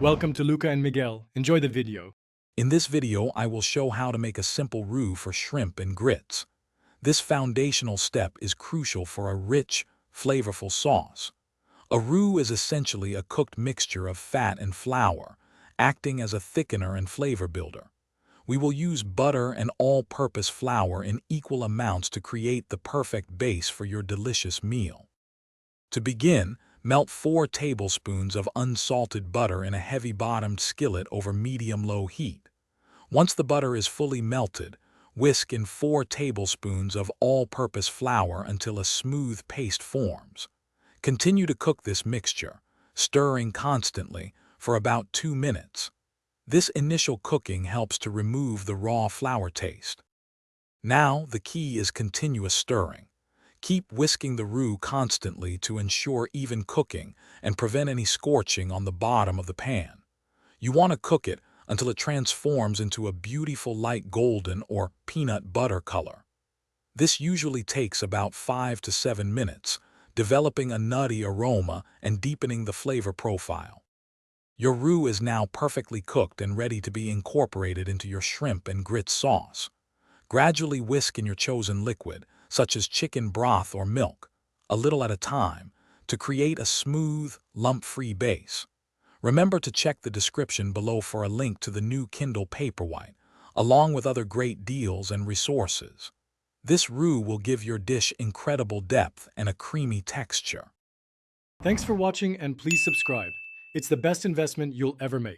Welcome to Luca and Miguel. Enjoy the video. In this video, I will show how to make a simple roux for shrimp and grits. This foundational step is crucial for a rich, flavorful sauce. A roux is essentially a cooked mixture of fat and flour, acting as a thickener and flavor builder. We will use butter and all-purpose flour in equal amounts to create the perfect base for your delicious meal. To begin, melt 4 tablespoons of unsalted butter in a heavy-bottomed skillet over medium-low heat. Once the butter is fully melted, whisk in 4 tablespoons of all-purpose flour until a smooth paste forms. Continue to cook this mixture, stirring constantly, for about 2 minutes. This initial cooking helps to remove the raw flour taste. Now, the key is continuous stirring. Keep whisking the roux constantly to ensure even cooking and prevent any scorching on the bottom of the pan. You want to cook it until it transforms into a beautiful light golden or peanut butter color. This usually takes about 5 to 7 minutes, developing a nutty aroma and deepening the flavor profile. Your roux is now perfectly cooked and ready to be incorporated into your shrimp and grits sauce. Gradually whisk in your chosen liquid, such as chicken broth or milk, a little at a time, to create a smooth, lump-free base. Remember to check the description below for a link to the new Kindle Paperwhite, along with other great deals and resources. This roux will give your dish incredible depth and a creamy texture. Thanks for watching and please subscribe. It's the best investment you'll ever make.